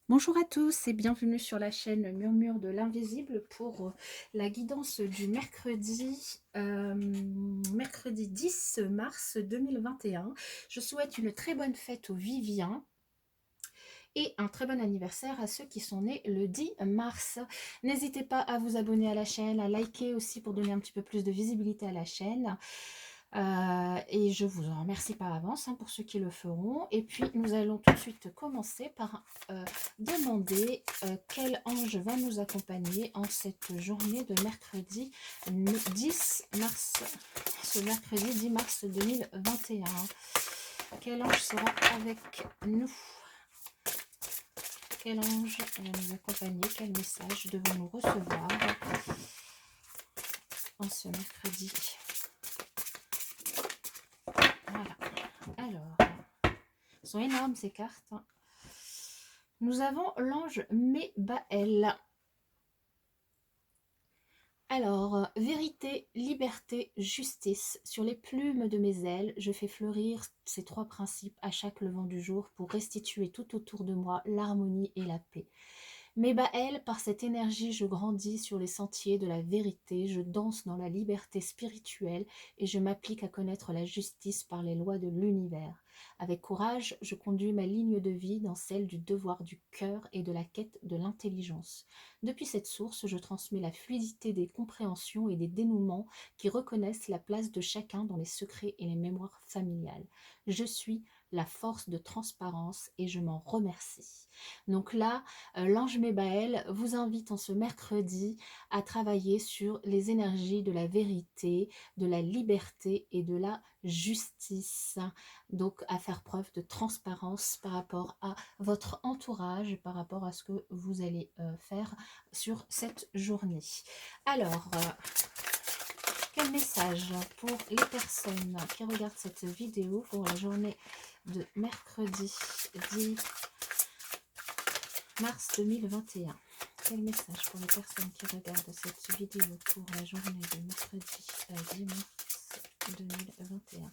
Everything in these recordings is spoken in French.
Bonjour à tous et bienvenue sur la chaîne Murmure de l'Invisible pour la guidance du mercredi 10 mars 2021. Je souhaite une très bonne fête aux Viviens et un très bon anniversaire à ceux qui sont nés le 10 mars. N'hésitez pas à vous abonner à la chaîne, à liker aussi pour donner un petit peu plus de visibilité à la chaîne. Et je vous en remercie par avance pour ceux qui le feront. Et puis nous allons tout de suite commencer par demander quel ange va nous accompagner en cette journée de mercredi 10 mars, ce mercredi 10 mars 2021. Quel ange sera avec nous? Quel ange va nous accompagner? Quel message devons-nous recevoir en ce mercredi? Voilà. Alors, elles sont énormes ces cartes. Nous avons l'ange Mébaël. Alors, vérité, liberté, justice. Sur les plumes de mes ailes, je fais fleurir ces trois principes à chaque levant du jour pour restituer tout autour de moi l'harmonie et la paix. Mais Baël, par cette énergie, je grandis sur les sentiers de la vérité, je danse dans la liberté spirituelle et je m'applique à connaître la justice par les lois de l'univers. Avec courage, je conduis ma ligne de vie dans celle du devoir du cœur et de la quête de l'intelligence. Depuis cette source, je transmets la fluidité des compréhensions et des dénouements qui reconnaissent la place de chacun dans les secrets et les mémoires familiales. Je suis la force de transparence et je m'en remercie. Donc là, l'ange Mébaël vous invite en ce mercredi à travailler sur les énergies de la vérité, de la liberté et de la justice. Donc à faire preuve de transparence par rapport à votre entourage, par rapport à ce que vous allez faire sur cette journée. Alors, quel message pour les personnes qui regardent cette vidéo pour la journée de mercredi 10 mars 2021? Quel message pour les personnes qui regardent cette vidéo pour la journée de mercredi 10 mars 2021?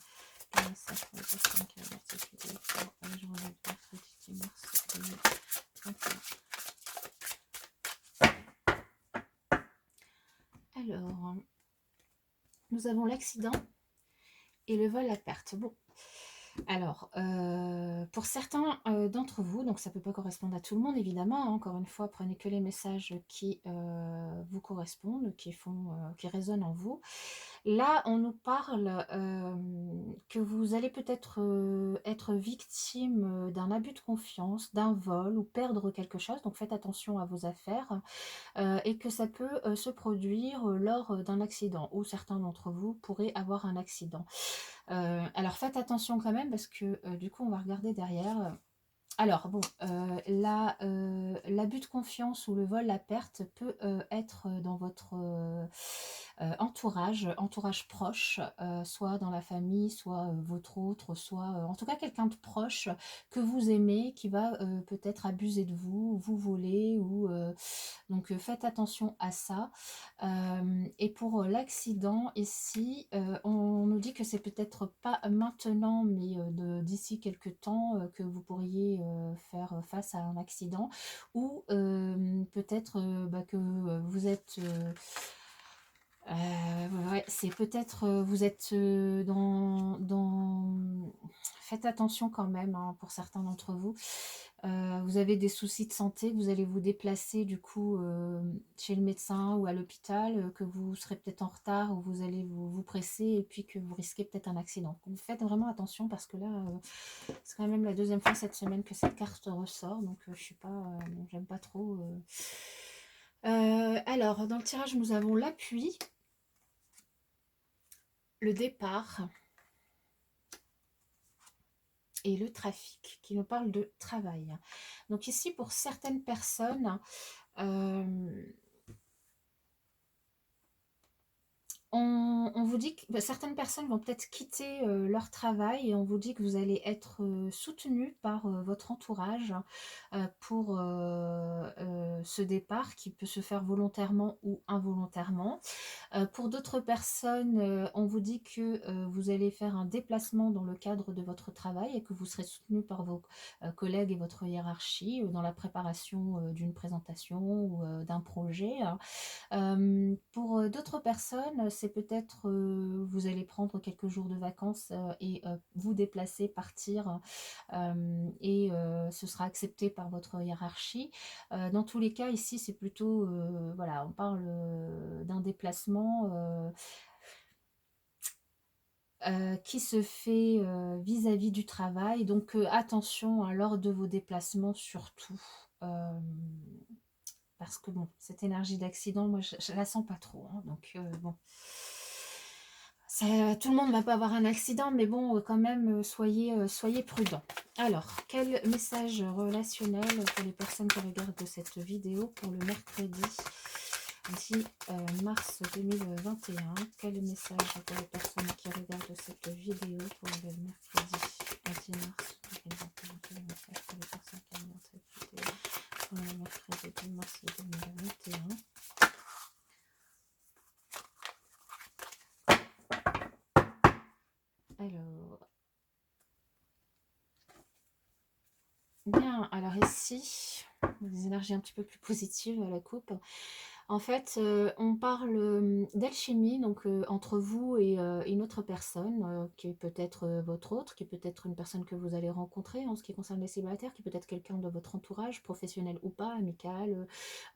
Quel message pour les personnes qui regardent cette vidéo pour la journée de mercredi 10 mars 2021? Alors, nous avons l'accident et le vol à perte. Bon, alors, pour certains d'entre vous, donc ça ne peut pas correspondre à tout le monde évidemment, encore une fois, prenez que les messages qui vous correspondent, qui résonnent en vous. Là, on nous parle que vous allez peut-être être victime d'un abus de confiance, d'un vol ou perdre quelque chose, donc faites attention à vos affaires. Et que ça peut se produire lors d'un accident, ou certains d'entre vous pourraient avoir un accident. Alors faites attention quand même parce que du coup on va regarder derrière. Alors bon, l'abus de confiance ou le vol, la perte peut être dans votre entourage proche, soit dans la famille, soit votre autre, soit en tout cas quelqu'un de proche que vous aimez, qui va peut-être abuser de vous, vous voler, ou donc faites attention à ça. Et pour l'accident ici, on nous dit que c'est peut-être pas maintenant, mais d'ici quelques temps que vous pourriez faire face à un accident, ou peut-être que vous êtes... ouais, c'est peut-être vous êtes Faites attention quand même pour certains d'entre vous. Vous avez des soucis de santé, vous allez vous déplacer du coup chez le médecin ou à l'hôpital, que vous serez peut-être en retard ou vous allez vous presser et puis que vous risquez peut-être un accident. Donc faites vraiment attention parce que là, c'est quand même la deuxième fois cette semaine que cette carte ressort, donc je suis pas, j'aime pas trop. Alors, dans le tirage, nous avons l'appui, le départ et le trafic, qui nous parle de travail. Donc ici, pour certaines personnes, on On vous dit que bah, certaines personnes vont peut-être quitter leur travail et on vous dit que vous allez être soutenu par votre entourage pour ce départ qui peut se faire volontairement ou involontairement. Pour d'autres personnes, on vous dit que vous allez faire un déplacement dans le cadre de votre travail et que vous serez soutenu par vos collègues et votre hiérarchie dans la préparation d'une présentation ou d'un projet. Pour d'autres personnes, c'est peut-être vous allez prendre quelques jours de vacances et vous déplacer, partir et ce sera accepté par votre hiérarchie. Dans tous les cas, ici, c'est plutôt, voilà, on parle d'un déplacement qui se fait vis-à-vis du travail. Donc attention hein, lors de vos déplacements surtout. Parce que bon, cette énergie d'accident, moi je la sens pas trop. Hein, donc bon. Tout le monde ne va pas avoir un accident, mais bon, quand même, soyez prudents. Alors, quel message relationnel pour les personnes qui regardent cette vidéo pour le mercredi 10 mars 2021? Quel message pour les personnes qui regardent cette vidéo pour le mercredi 10 mars 2021? Quel message pour les personnes qui regardent cette vidéo pour le mercredi 10 mars 2021? Alors, bien, alors ici, des énergies un petit peu plus positives à la coupe. En fait, on parle d'alchimie, donc entre vous et une autre personne, qui est peut-être votre autre, qui est peut-être une personne que vous allez rencontrer en ce qui concerne les célibataires, qui est peut-être quelqu'un de votre entourage, professionnel ou pas, amical,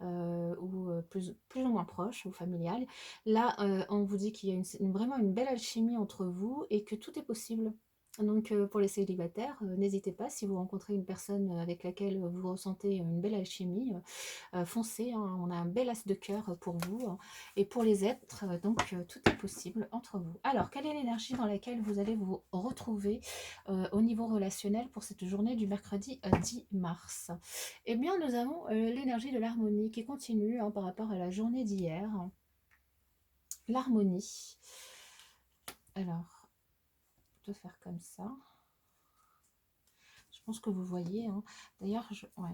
ou plus ou moins proche ou familial. Là, on vous dit qu'il y a vraiment une belle alchimie entre vous et que tout est possible. Donc pour les célibataires, n'hésitez pas, si vous rencontrez une personne avec laquelle vous ressentez une belle alchimie, foncez, hein, on a un bel as de cœur pour vous, hein, et pour les êtres, donc tout est possible entre vous. Alors, quelle est l'énergie dans laquelle vous allez vous retrouver au niveau relationnel pour cette journée du mercredi 10 mars? Eh bien, nous avons l'énergie de l'harmonie qui continue hein, par rapport à la journée d'hier. L'harmonie. Alors, je vais faire comme ça. Je pense que vous voyez. Hein. D'ailleurs, ouais.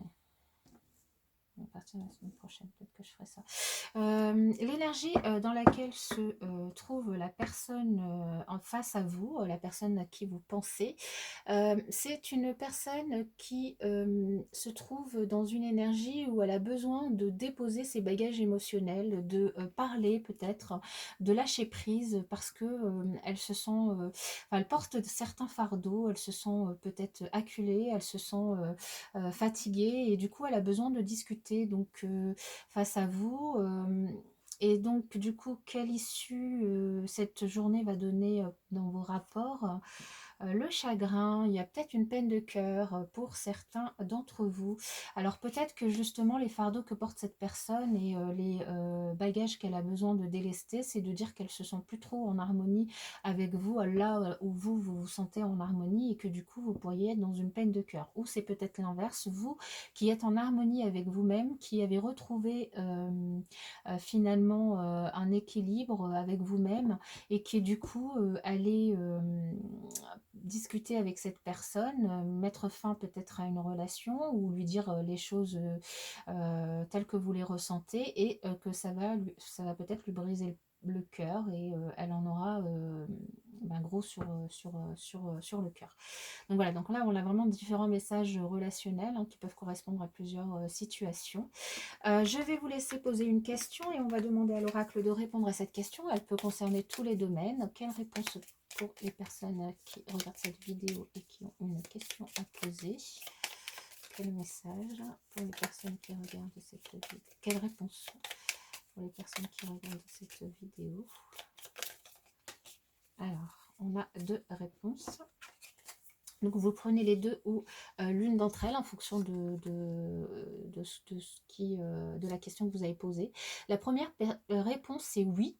À partir de la semaine prochaine, peut-être que je ferai ça. L'énergie dans laquelle se trouve la personne en face à vous, la personne à qui vous pensez, c'est une personne qui se trouve dans une énergie où elle a besoin de déposer ses bagages émotionnels, de parler peut-être, de lâcher prise parce que elle se sent, elle porte certains fardeaux, elle se sent peut-être acculée, elle se sent fatiguée et du coup elle a besoin de discuter donc face à vous et donc du coup quelle issue cette journée va donner dans vos rapports? Le chagrin, il y a peut-être une peine de cœur pour certains d'entre vous. Alors peut-être que justement les fardeaux que porte cette personne et les bagages qu'elle a besoin de délester, c'est de dire qu'elle se sent plus trop en harmonie avec vous, là où vous vous sentez en harmonie et que du coup vous pourriez être dans une peine de cœur. Ou c'est peut-être l'inverse, vous qui êtes en harmonie avec vous-même, qui avez retrouvé finalement un équilibre avec vous-même et qui du coup allez discuter avec cette personne, mettre fin peut-être à une relation ou lui dire les choses telles que vous les ressentez et que ça va peut-être lui briser le cœur et elle en aura gros sur le cœur. Donc voilà, donc là on a vraiment différents messages relationnels hein, qui peuvent correspondre à plusieurs situations. Je vais vous laisser poser une question et on va demander à l'oracle de répondre à cette question. Elle peut concerner tous les domaines. Quelle réponse pour les personnes qui regardent cette vidéo et qui ont une question à poser? Quel message pour les personnes qui regardent cette vidéo? Quelle réponse pour les personnes qui regardent cette vidéo? Alors, on a deux réponses. Donc vous prenez les deux ou l'une d'entre elles en fonction de la question que vous avez posée. La première réponse c'est oui.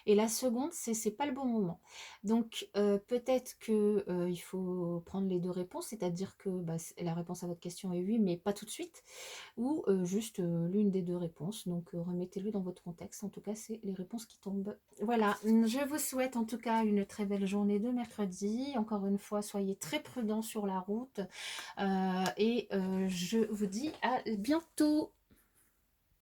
Et la seconde, c'est pas le bon moment. Donc, peut-être que, il faut prendre les 2 réponses, c'est-à-dire que, bah, la réponse à votre question est oui, mais pas tout de suite, ou, juste, l'une des 2 réponses. Donc, remettez-le dans votre contexte. En tout cas, c'est les réponses qui tombent. Voilà, je vous souhaite en tout cas une très belle journée de mercredi. Encore une fois, soyez très prudents sur la route, et je vous dis à bientôt.